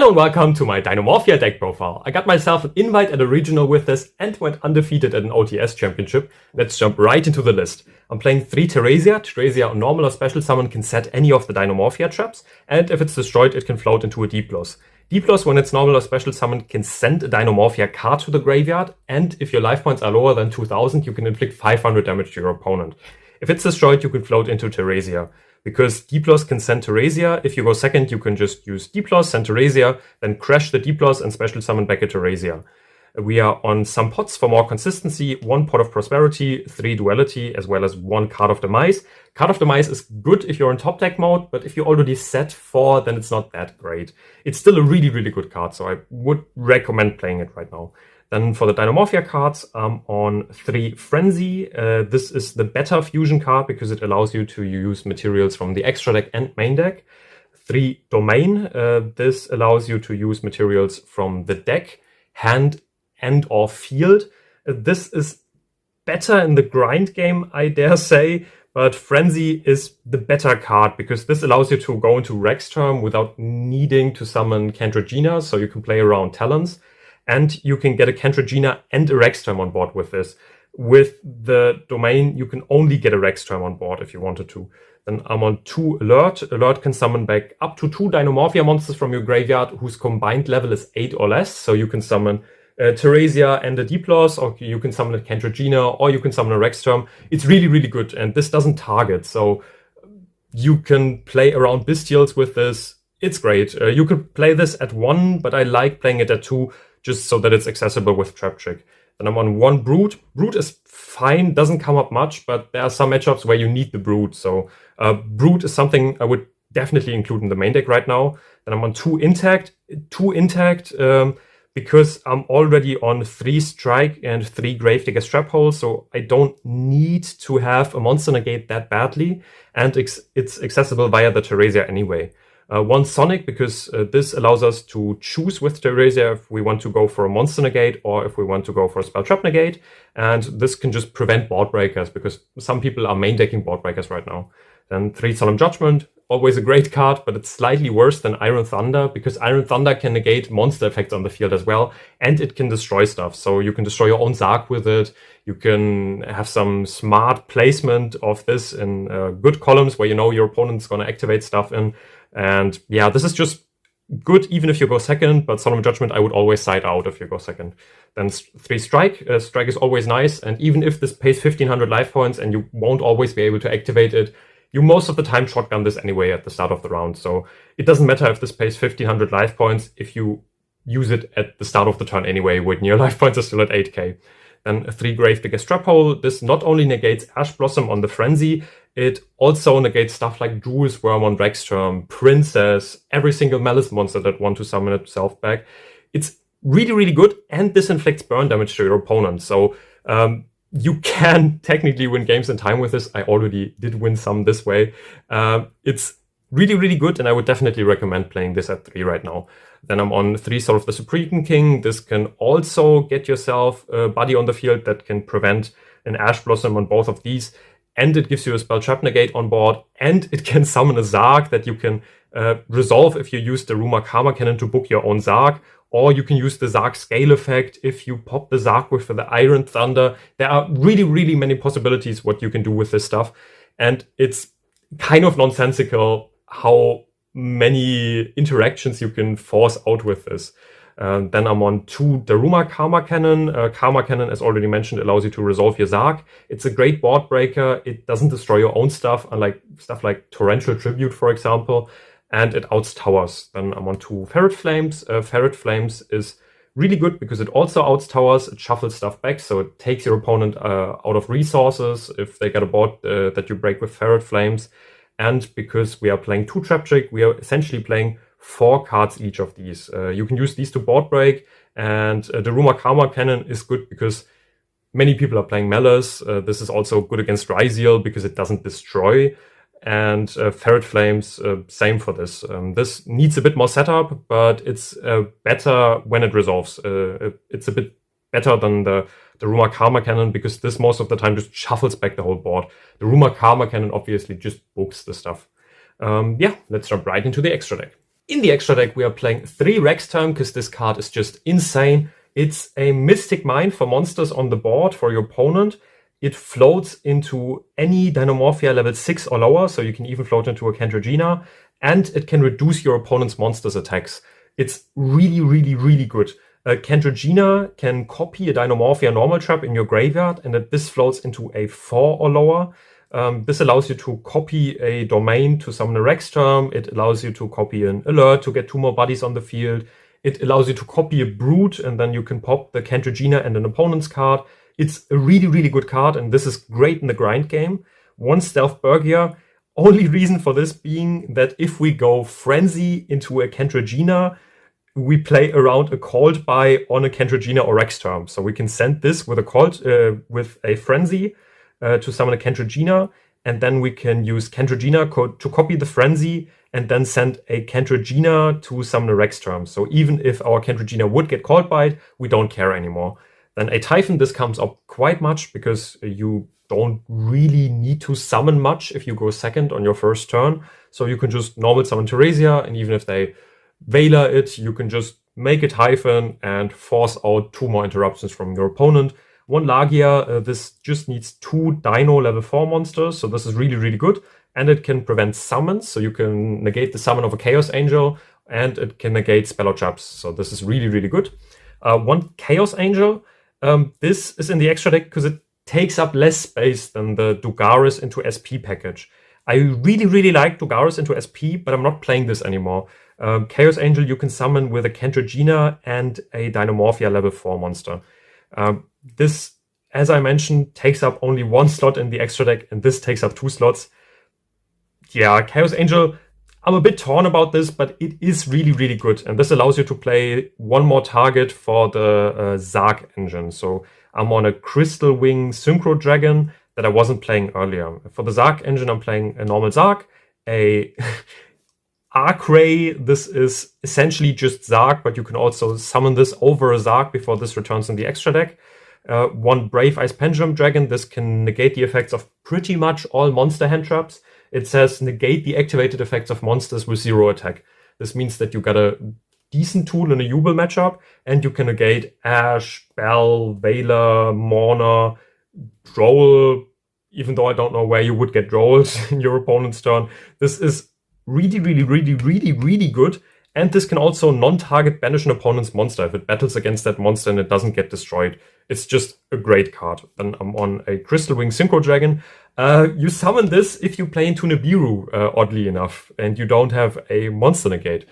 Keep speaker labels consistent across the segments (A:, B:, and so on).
A: Hello and welcome to my Dinomorphia deck profile. I got myself an invite at a regional with this and went undefeated at an OTS Championship. Let's jump right into the list. I'm playing 3 Terazia. Terazia on normal or special summon can set any of the Dinomorphia traps, and if it's destroyed it can float into a D+. D+, when it's normal or special summon, can send a Dinomorphia card to the graveyard, and if your life points are lower than 2000 you can inflict 500 damage to your opponent. If it's destroyed you can float into Terazia. Because D+ can send Terazia, if you go second, you can just use D+, send Terazia, then crash the D+, and special summon back a Terazia. We are on some pots for more consistency, 1 pot of Prosperity, 3 Duality, as well as 1 Card of Demise. Card of Demise is good if you're in top deck mode, but if you're already set 4, then it's not that great. It's still a really, really good card, so I would recommend playing it right now. Then for the Dinomorphia cards, I'm on 3 Frenzy. This is the better fusion card because it allows you to use materials from the Extradeck and Maindeck. 3 Domain. This allows you to use materials from the deck, hand, and or field. This is better in the grind game, I dare say, but Frenzy is the better card because this allows you to go into Rexterm without needing to summon Cantragina, so you can play around Talons. And you can get a Cantragina and a Rexterm on board with this. With the Domain, you can only get a Rexterm on board if you wanted to. Then I'm on 2 Alert. Alert can summon back up to 2 Dinomorphia monsters from your graveyard whose combined level is 8 or less. So you can summon Terazia and a D+, or you can summon a Cantragina, or you can summon a Rexterm. It's really, really good, and this doesn't target. So you can play around Bestials with this. It's great. You could play this at 1, but I like playing it at 2, just so that it's accessible with Trap Trick. Then I'm on 1 Brood. Brood is fine, doesn't come up much, but there are some matchups where you need the Brood. So Brood is something I would definitely include in the main deck right now. Then I'm on 2 Intact. 2 Intact because I'm already on 3 Strike and 3 Gravedigger Strap Hole, so I don't need to have a monster negate that badly, and it's accessible via the Terazia anyway. 1 Sonic, because this allows us to choose with Terazia if we want to go for a monster negate or if we want to go for a spell trap negate. And this can just prevent board breakers because some people are main decking board breakers right now. Then 3 Solemn Judgment, always a great card, but it's slightly worse than Iron Thunder because Iron Thunder can negate monster effects on the field as well, and it can destroy stuff. So you can destroy your own Zark with it. You can have some smart placement of this in good columns where you know your opponent's going to activate stuff in. And yeah, this is just good even if you go second, but Solemn Judgment I would always side out if you go second. Then 3 Strike. Strike is always nice, and even if this pays 1500 life points and you won't always be able to activate it, you most of the time shotgun this anyway at the start of the round. So it doesn't matter if this pays 1500 life points if you use it at the start of the turn anyway when your life points are still at 8k. Then 3 Gravedigger Strap Hole. This not only negates Ash Blossom on the Frenzy, it also negates stuff like Jules Worm on Rexterm, Princess, every single Maliss monster that want to summon itself back. It's really, really good, and this inflicts burn damage to your opponent. So you can technically win games in time with this. I already did win some this way. It's really, really good, and I would definitely recommend playing this at 3 right now. Then I'm on 3 Soul of the Supreme King. This can also get yourself a buddy on the field that can prevent an Ash Blossom on both of these. And it gives you a spell trap negate on board, and it can summon a Zark that you can resolve if you use the Rumor Karma Cannon to book your own Zark, or you can use the Zark scale effect if you pop the Zark with the Iron Thunder. There are really, really many possibilities what you can do with this stuff, and it's kind of nonsensical how many interactions you can force out with this. Then I'm on 2 Daruma Karma Cannon. Karma Cannon, as already mentioned, allows you to resolve your Zark. It's a great board breaker. It doesn't destroy your own stuff, unlike stuff like Torrential Tribute, for example, and it outs towers. Then I'm on 2 Ferret Flames. Ferret Flames is really good because it also outs towers. It shuffles stuff back, so it takes your opponent out of resources if they get a board that you break with Ferret Flames. And because we are playing 2 Trap Trick, we are essentially playing 4 cards each of these. You can use these to board break, and the Rumor Karma Cannon is good because many people are playing Maliss. This is also good against Ryzeal because it doesn't destroy. And Ferret Flames, same for this. This needs a bit more setup, but it's better when it resolves. It's a bit better than the Rumor Karma Cannon because this most of the time just shuffles back the whole board. The Rumor Karma Cannon obviously just books the stuff. Yeah, let's jump right into the extra deck. In the extra deck, we are playing 3 Rexterm because this card is just insane. It's a Mystic Mine for monsters on the board for your opponent. It floats into any Dinomorphia level 6 or lower, so you can even float into a Cantragina, and it can reduce your opponent's monsters' attacks. It's really, really, really good. Cantragina can copy a Dinomorphia normal trap in your graveyard, and this floats into a 4 or lower. This allows you to copy a domain to summon a Rexterm. It allows you to copy an alert to get 2 more bodies on the field. It allows you to copy a Brute, and then you can pop the Cantragina and an opponent's card. It's a really, really good card, and this is great in the grind game. 1 Stealth Burgia. Only reason for this being that if we go Frenzy into a Cantragina, we play around a Called By on a Cantragina or Rexterm. So we can send this with a Frenzy to summon a Cantragina, and then we can use Cantragina to copy the Frenzy and then send a Cantragina to summon a Rexterm. So even if our Cantragina would get Called By it, we don't care anymore. Then a Typhon, this comes up quite much because you don't really need to summon much if you go second on your first turn. So you can just normal summon Teresia, and even if they Veiler it, you can just make a Typhon and force out 2 more interruptions from your opponent. 1 Lagia, this just needs 2 Dino level 4 monsters, so this is really, really good. And it can prevent summons, so you can negate the summon of a Chaos Angel, and it can negate spell or traps, so this is really, really good. 1 Chaos Angel, this is in the extra deck because it takes up less space than the Dugaris into SP package. I really, really like Dugaris into SP, but I'm not playing this anymore. Chaos Angel you can summon with a Cantragina and a Dinomorphia level 4 monster. This, as I mentioned, takes up only 1 slot in the extra deck, and this takes up 2 slots. Yeah, Chaos Angel, I'm a bit torn about this, but it is really, really good. And this allows you to play 1 more target for the Zark engine. So I'm on a Crystal Wing Synchro Dragon that I wasn't playing earlier. For the Zark engine, I'm playing a normal Zark, a Arcray. This is essentially just Zark, but you can also summon this over a Zark before this returns in the extra deck. 1 Brave Ice Pendulum Dragon. This can negate the effects of pretty much all monster hand traps. It says negate the activated effects of monsters with 0 attack. This means that you got a decent tool in a Jubel matchup, and you can negate Ash, Bell, Veiler, Mourner, Droll, even though I don't know where you would get Drolls in your opponent's turn. This is really, really, really, really, really good. And this can also non-target banish an opponent's monster if it battles against that monster and it doesn't get destroyed. It's just a great card. Then I'm on a Crystal Wing Synchro Dragon. You summon this if you play into Nibiru, oddly enough, and you don't have a monster negate.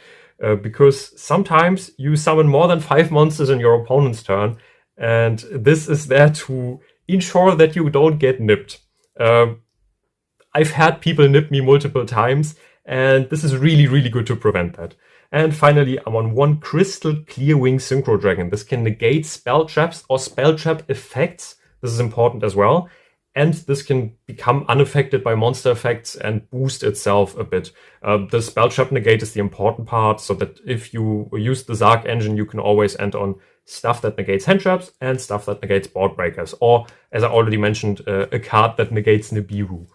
A: Because sometimes you summon more than 5 monsters in your opponent's turn, and this is there to ensure that you don't get nipped. I've had people nip me multiple times, and this is really, really good to prevent that. And finally, I'm on 1 Crystal Clearwing Synchro Dragon. This can negate spell traps or spell trap effects. This is important as well. And this can become unaffected by monster effects and boost itself a bit. The spell trap negate is the important part, so that if you use the Zark engine, you can always end on stuff that negates hand traps and stuff that negates board breakers. Or, as I already mentioned, a card that negates Nibiru.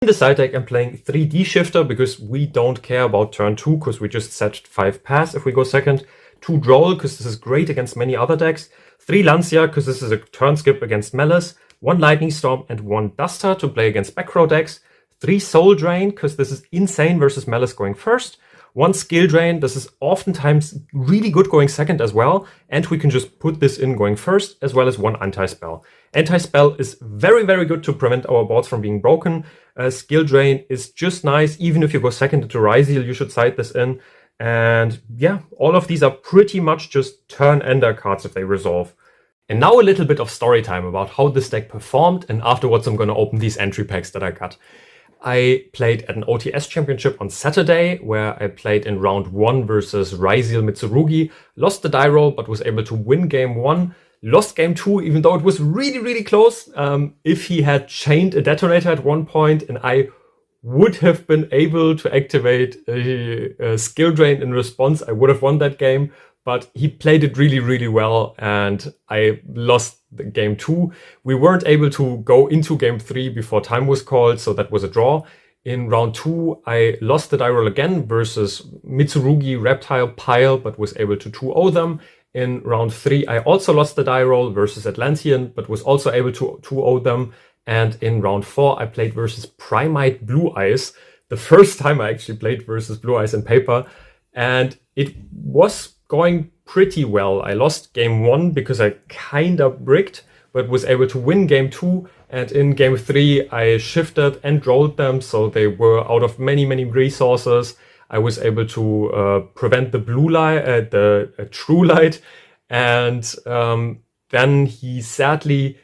A: In the side deck, I'm playing 3D Shifter because we don't care about turn 2 because we just set 5 pass if we go second. 2 Droll because this is great against many other decks. 3 Lancia because this is a turn skip against Maliss. 1 Lightning Storm and 1 Duster to play against back row decks. 3 Soul Drain because this is insane versus Maliss going first. 1 Skill Drain, this is oftentimes really good going second as well, and we can just put this in going first, as well as 1 Anti-Spell. Anti-Spell is very, very good to prevent our boards from being broken. Skill Drain is just nice, even if you go second into Ryzeal, you should side this in. And yeah, all of these are pretty much just turn-ender cards if they resolve. And now a little bit of story time about how this deck performed, and afterwards I'm going to open these entry packs that I got. I played at an OTS Championship on Saturday, where I played in round 1 versus Ryzeal Mitsurugi, lost the dieroll, but was able to win game 1, lost game 2, even though it was really, really close. If he had chained a detonator at one point, and I would have been able to activate a skill drain in response, I would have won that game. But he played it really, really well, and I lost the game 2. We weren't able to go into game 3 before time was called, so that was a draw. In round 2, I lost the dieroll again versus Mitsurugi Reptile Pile, but was able to 2-0 them. In round 3, I also lost the dieroll versus Atlantean, but was also able to 2-0 them. And in round 4, I played versus Primite Blue Eyes. The first time I actually played versus Blue Eyes in paper. And it was going pretty well. I lost game 1 because I kind of bricked, but was able to win game 2. And in game 3, I shifted and rolled them, so they were out of many, many resources. I was able to prevent the blue light, the true light, and then he sadly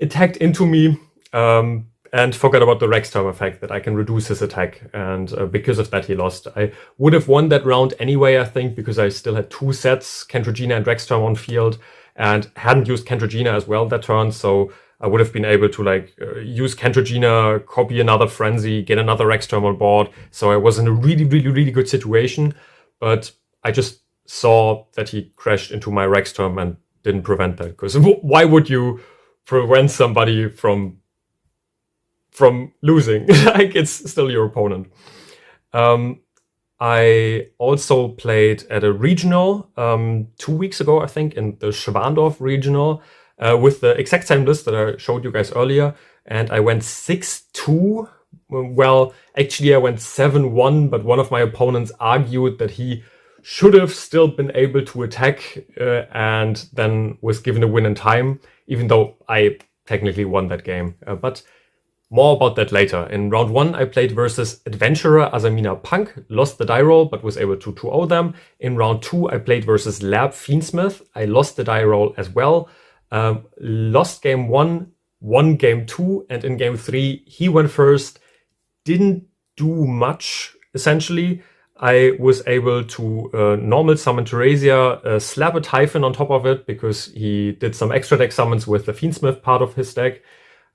A: attacked into me and forgot about the Rexterm effect, that I can reduce his attack, and because of that he lost. I would have won that round anyway, I think, because I still had 2 sets, Kentrogena and Rexterm on field, and hadn't used Kentrogena as well that turn, so I would have been able to use Kentrogena, copy another Frenzy, get another Rexterm on board. So I was in a really, really, really good situation. But I just saw that he crashed into my Rexterm and didn't prevent that. Because why would you prevent somebody from losing? Like, it's still your opponent. I also played at a regional 2 weeks ago, I think, in the Schwandorf regional. With the exact same list that I showed you guys earlier, and I went 6-2. Well, actually I went 7-1, but one of my opponents argued that he should have still been able to attack and then was given a win in time, even though I technically won that game. But more about that later. In round 1, I played versus Adventurer Azamina Punk, lost the dieroll, but was able to 2-0 them. In round 2, I played versus Lab Fiendsmith. I lost the dieroll as well. Lost game 1, won game 2, and in game 3 he went first. Didn't do much, essentially. I was able to normal summon Terazia, slap a Typhon on top of it because he did some extra deck summons with the Fiendsmith part of his deck.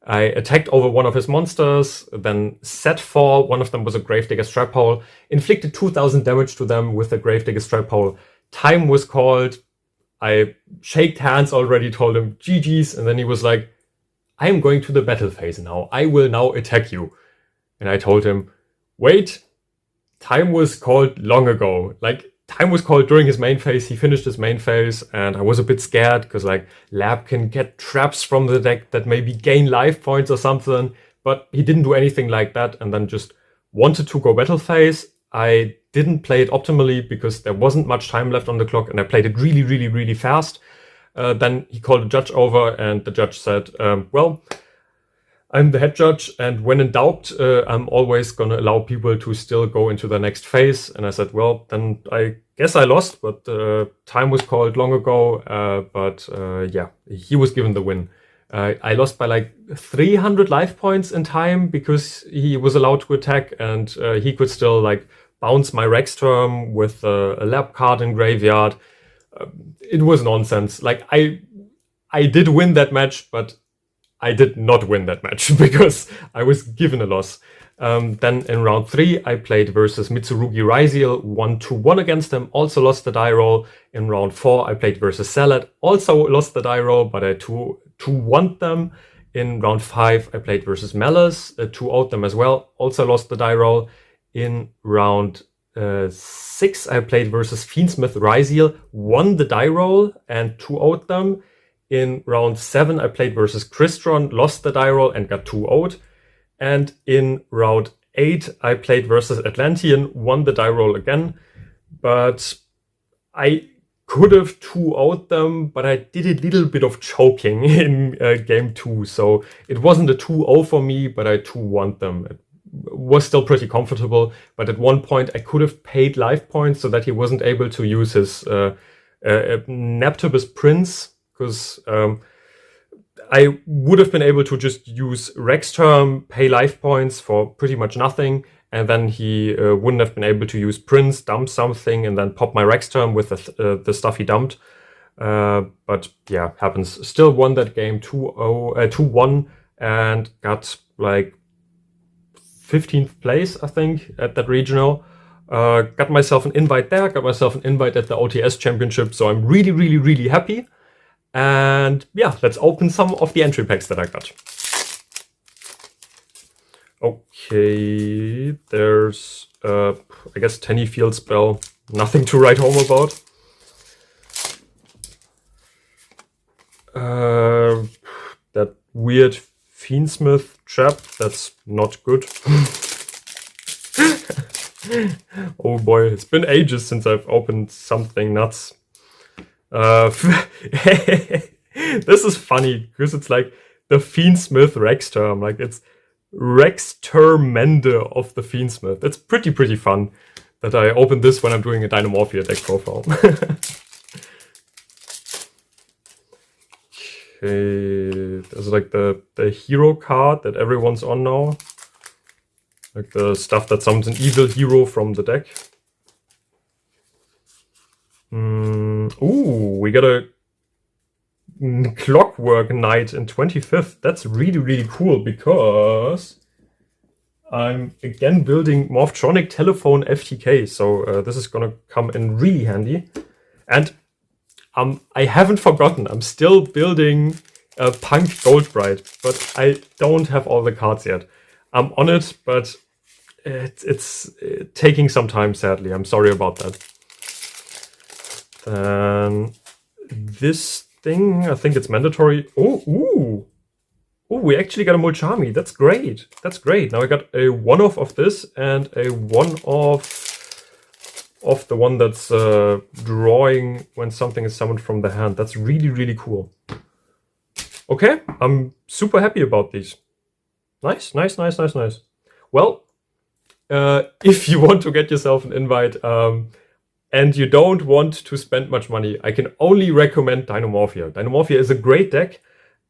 A: I attacked over one of his monsters, then set 4, one of them was a Gravedigger Strap Hole, inflicted 2000 damage to them with the Gravedigger Strap Hole. Time was called. I shaked hands already, told him GG's, and then he was like, I am going to the battle phase now. I will now attack you. And I told him, wait, time was called long ago. Like, time was called during his main phase. He finished his main phase, and I was a bit scared because, like, Lab can get traps from the deck that maybe gain life points or something, but he didn't do anything like that, and then just wanted to go battle phase. I didn't play it optimally because there wasn't much time left on the clock, and I played it really, really, really fast. Then he called the judge over, and the judge said, well, I'm the head judge, and when in doubt, I'm always going to allow people to still go into the next phase. And I said, well, then I guess I lost, but time was called long ago. Yeah, he was given the win. I lost by like 300 life points in time because he was allowed to attack, and he could still like bounce my Rexterm with a lab card in graveyard. It was nonsense. Like, I did win that match, but I did not win that match because I was given a loss. Then in round 3, I played versus Mitsurugi Ryzeal, 1-1 against him, also lost the dieroll. In round 4, I played versus Salad, also lost the dieroll, but I 2-1 them. In round 5, I played versus Maliss, 2-0 them as well, also lost the dieroll. In round 6, I played versus Fiendsmith Ryzeal, won the dieroll and 2-0 them. In round 7, I played versus Crystron, lost the dieroll and got 2-0'd. And in round 8, I played versus Atlantean, won the dieroll again. But I could have 2-0'd them, but I did a little bit of choking in game 2. So it wasn't a 2-0 for me, but I 2-1'd them. It was still pretty comfortable, but at one point I could have paid life points so that he wasn't able to use his Neptubus Prince, because I would have been able to just use Rexterm, pay life points for pretty much nothing, and then he wouldn't have been able to use Prince, dump something, and then pop my Rexterm with the stuff he dumped. But yeah, happens. Still won that game 2-1 and got like 15th place, I think, at that regional. Got myself an invite there, got myself an invite at the OTS Championship, so I'm really, really, really happy. And yeah, let's open some of the entry packs that I got. Okay, there's, I guess, Tenny Field Spell. Nothing to write home about. That weird Fiendsmith trap, that's not good. Oh boy, it's been ages since I've opened something nuts. This is funny, because it's like the Fiendsmith Rexterm. Like, it's Rextermende of the Fiendsmith. It's pretty fun that I opened this when I'm doing a Dinomorphia deck profile. Okay, there's like the hero card that everyone's on now. Like the stuff that summons an evil hero from the deck. Ooh, we got a Clockwork Knight in 25th. That's really cool, because I'm again building Morphtronic Telephone FTK, so this is gonna come in really handy. And I haven't forgotten, I'm still building Punk Goldbright, but I don't have all the cards yet. I'm on it, but it's taking some time, sadly. I'm sorry about that. Then this thing, I think it's mandatory. Oh, we actually got a Mulchami. That's great. That's great. Now I got a one-off of this and a one-off of the one that's drawing when something is summoned from the hand. That's really cool. Okay, I'm super happy about these. Nice. Well, if you want to get yourself an invite and you don't want to spend much money, I can only recommend Dinomorphia. Dinomorphia is a great deck,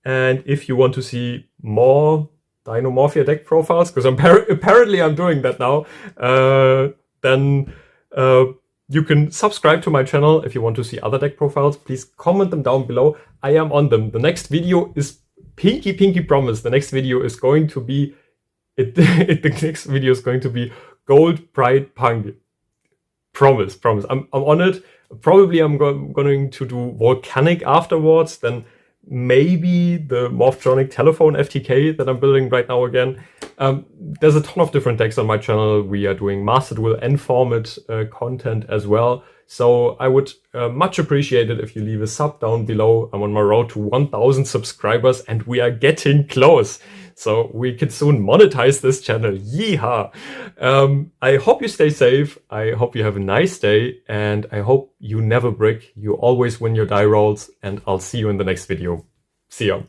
A: and if you want to see more Dinomorphia deck profiles, because apparently I'm doing that now, then you can subscribe to my channel. If you want to see other deck profiles, please comment them down below. I am on them. The next video is pinky promise. The next video is going to be the next video is going to be Gold Pride Punk. Promise. I'm on it. Probably I'm going to do Volcanic afterwards. Then maybe the Morphtronic Telephone FTK that I'm building right now again. There's a ton of different decks on my channel. We are doing Master Duel and Format content as well. So I would much appreciate it if you leave a sub down below. I'm on my road to 1,000 subscribers and we are getting close. So we can soon monetize this channel. Yeehaw! I hope you stay safe. I hope you have a nice day. And I hope you never brick. You always win your die rolls. And I'll see you in the next video. See ya.